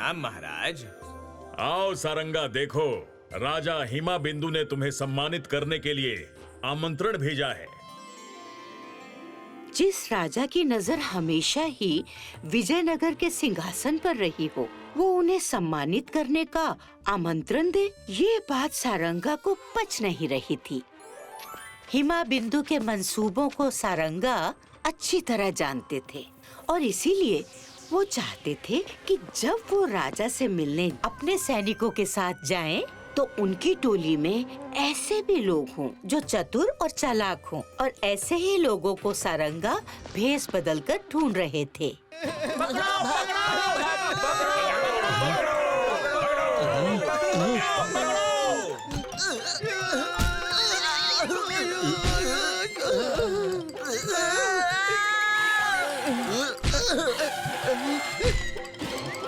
प्रणाम महाराज। आओ सारंगा, देखो राजा हिमाबिंदु ने तुम्हें सम्मानित करने के लिए आमंत्रण भेजा है। जिस राजा की नजर हमेशा ही विजयनगर के सिंहासन पर रही हो, वो उन्हें सम्मानित करने का आमंत्रण दे, ये बात सारंगा को पच नहीं रही थी। हिमाबिंदु के मंसूबों को सारंगा अच्छी तरह जानते थे और इसीलिए वो चाहते थे कि जब वो राजा से मिलने अपने सैनिकों के साथ जाएं, तो उनकी टोली में ऐसे भी लोग हों जो चतुर और चालाक हों, और ऐसे ही लोगों को सारंगा भेष बदलकर ढूंढ रहे थे।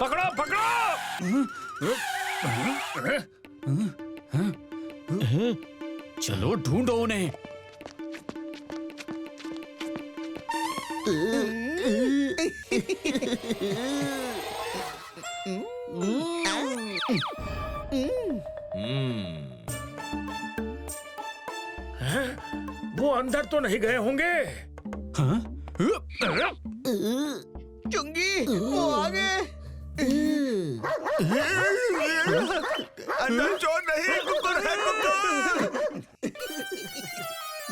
पकड़ो पकड़ो। चलो ढूंढो उन्हें। वो अंदर तो नहीं गए होंगे? चुंगी, वो आ गए। अंदर चोर नहीं, कुकुर है, कुकुर।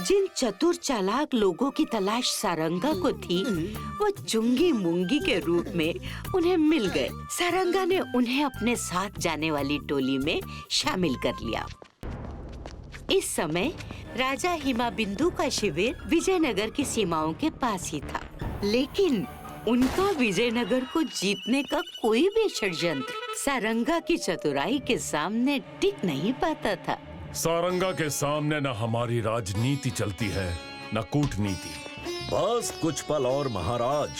जिन चतुर चालाक लोगों की तलाश सारंगा को थी, वो चुंगी मुंगी के रूप में उन्हें मिल गए। सारंगा ने उन्हें अपने साथ जाने वाली टोली में शामिल कर लिया। इस समय राजा हिमाबिंदु का शिविर विजयनगर की सीमाओं के पास ही था, लेकिन उनका विजयनगर को जीतने का कोई भी षड्यंत्र सारंगा की चतुराई के सामने टिक नहीं पाता था। सारंगा के सामने न हमारी राजनीति चलती है, न कूटनीति। बस कुछ पल और महाराज,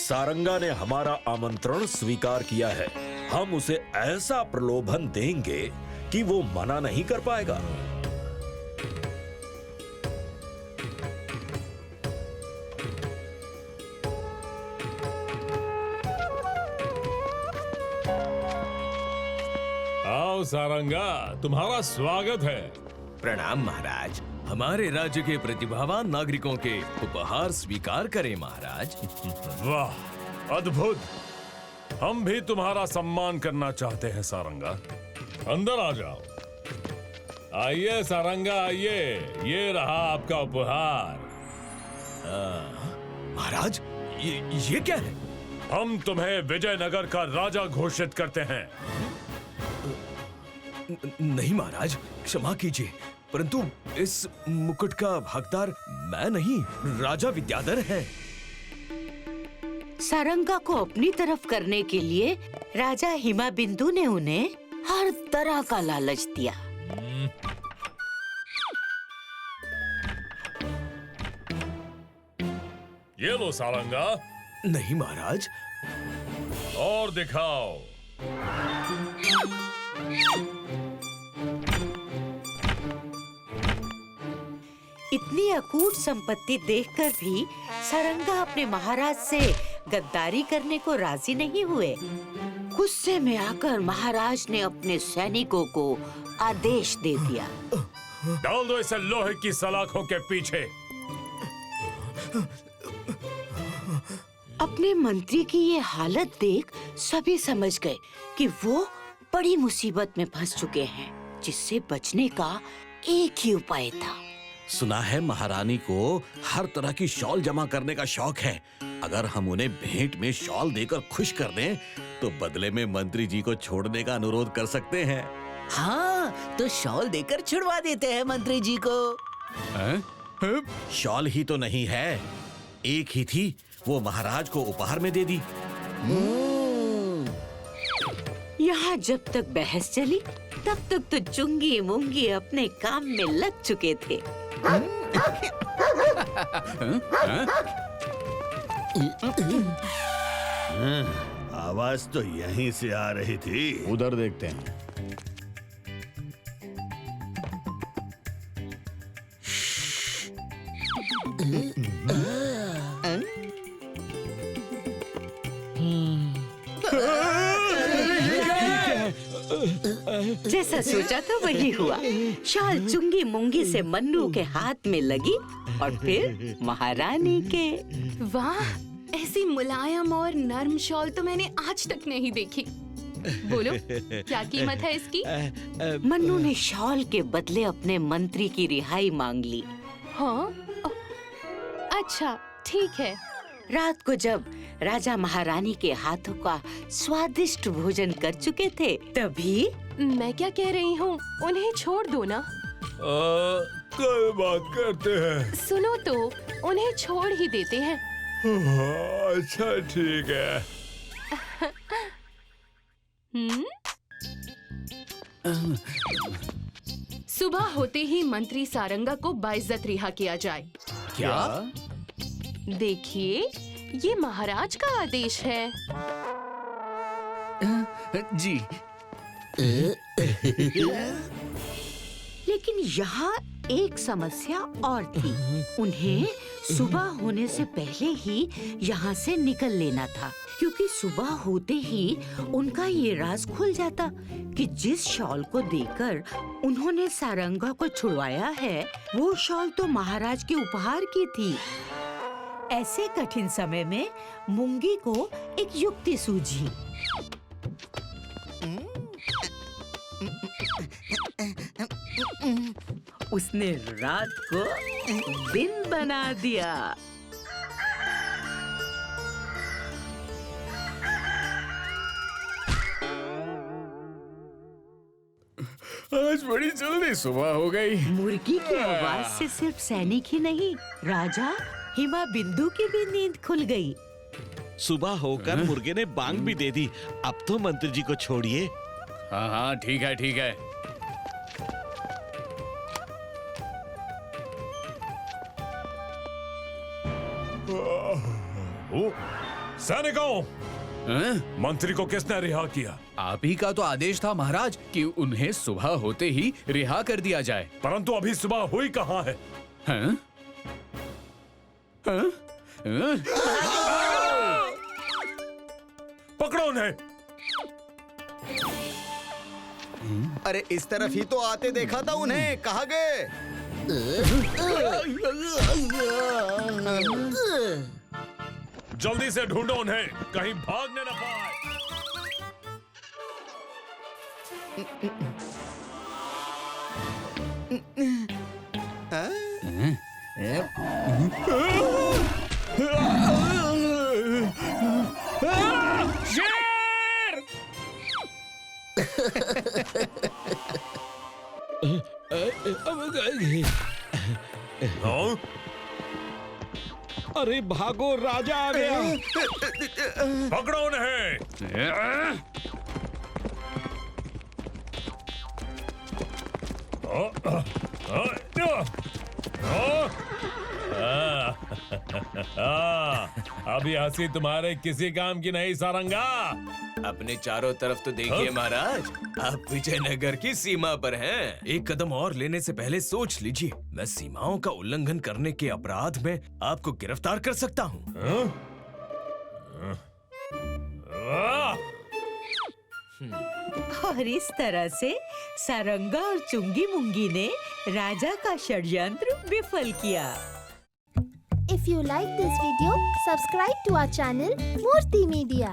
सारंगा ने हमारा आमंत्रण स्वीकार किया है। हम उसे ऐसा प्रलोभन देंगे कि वो मना नहीं कर पाएगा। आओ सारंगा, तुम्हारा स्वागत है। प्रणाम महाराज। हमारे राज्य के प्रतिभावान नागरिकों के उपहार स्वीकार करें महाराज। वाह, अद्भुत। हम भी तुम्हारा सम्मान करना चाहते हैं सारंगा। अंदर आ जाओ। आइए सारंगा, आइए। ये रहा आपका उपहार। महाराज, ये क्या है? हम तुम्हें विजयनगर का राजा घोषित करते हैं। नहीं महाराज, क्षमा कीजिए, परंतु इस मुकुट का हकदार मैं नहीं, राजा विद्याधर है। सारंगा को अपनी तरफ करने के लिए राजा हिमाबिंदु ने उन्हें हर तरह का लालच दिया। ये लो सारंगा। नहीं महाराज। और दिखाओ। इतनी अकूट संपत्ति देखकर भी सारंगा अपने महाराज से गद्दारी करने को राजी नहीं हुए। गुस्से में आकर महाराज ने अपने सैनिकों को आदेश दे दिया, डाल दो इसे लोहे की सलाखों के पीछे। अपने मंत्री की ये हालत देख सभी समझ गए कि वो बड़ी मुसीबत में फंस चुके हैं, जिससे बचने का एक ही उपाय था। सुना है महारानी को हर तरह की शॉल जमा करने का शौक है। अगर हम उन्हें भेंट में शॉल देकर खुश कर दें, तो बदले में मंत्री जी को छोड़ने का अनुरोध कर सकते हैं। हाँ, तो शॉल देकर छुड़वा देते हैं मंत्री जी को। शॉल ही तो नहीं है, एक ही थी, वो महाराज को उपहार में दे दी। यहाँ जब तक बहस चली, तब तक तो चुंगी मुंगी अपने काम में लग चुके थे। आवाज तो यहीं से आ रही थी। उधर देखते हैं। जैसा सोचा था वही हुआ। शॉल चुंगी मुंगी से मन्नू के हाथ में लगी और फिर महारानी के। वाह, ऐसी मुलायम और नर्म शॉल तो मैंने आज तक नहीं देखी। बोलो, क्या कीमत है इसकी? मन्नू ने शॉल के बदले अपने मंत्री की रिहाई मांग ली। हाँ, अच्छा ठीक है। रात को जब राजा महारानी के हाथों का स्वादिष्ट भोजन कर चुके थे, तभी मैं क्या कह रही हूँ, उन्हें छोड़ दो ना। कल बात करते हैं। सुनो तो, उन्हें छोड़ ही देते हैं। अच्छा ठीक है। सुबह होते ही मंत्री सारंगा को बाइज्जत रिहा किया जाए। क्या? देखिए, ये महाराज का आदेश है। जी। लेकिन यहाँ एक समस्या और थी। उन्हें सुबह होने से पहले ही यहाँ से निकल लेना था, क्योंकि सुबह होते ही उनका ये राज खुल जाता कि जिस शॉल को देकर उन्होंने सारंगा को छुड़वाया है, वो शॉल तो महाराज के उपहार की थी। ऐसे कठिन समय में मुंगी को एक युक्ति सूझी। उसने रात को दिन बना दिया। आज बड़ी जल्दी सुबह हो गई। मुर्गी की आवाज से सिर्फ सैनिक ही नहीं, राजा हिमा बिंदु की भी नींद खुल गई। सुबह होकर मुर्गे ने बांग भी दे दी। अब तो मंत्री जी को छोड़िए। हाँ हाँ, ठीक है ठीक है। सैनिकों, हाँ? मंत्री को किसने रिहा किया? आप ही का तो आदेश था महाराज कि उन्हें सुबह होते ही रिहा कर दिया जाए। परंतु अभी सुबह हुई कहाँ है? हाँ? हाँ? हाँ? पकड़ो उन्हें। अरे इस तरफ ही तो आते देखा था उन्हें, कहाँ गए? जल्दी से ढूंढो उन्हें, कहीं भागने न पाए। हाँ? अरे भागो, राजा आ गया। पकड़ो उन्हें। अभी हंसी तुम्हारे किसी काम की नहीं सारंगा। अपने चारों तरफ तो देखिए महाराज, आप विजयनगर की सीमा पर हैं। एक कदम और लेने से पहले सोच लीजिए, मैं सीमाओं का उल्लंघन करने के अपराध में आपको गिरफ्तार कर सकता हूँ। और इस तरह से सारंगा और चुंगी मुंगी ने राजा का षड्यंत्र विफल किया। If you like this video, subscribe to our channel Murthy Media.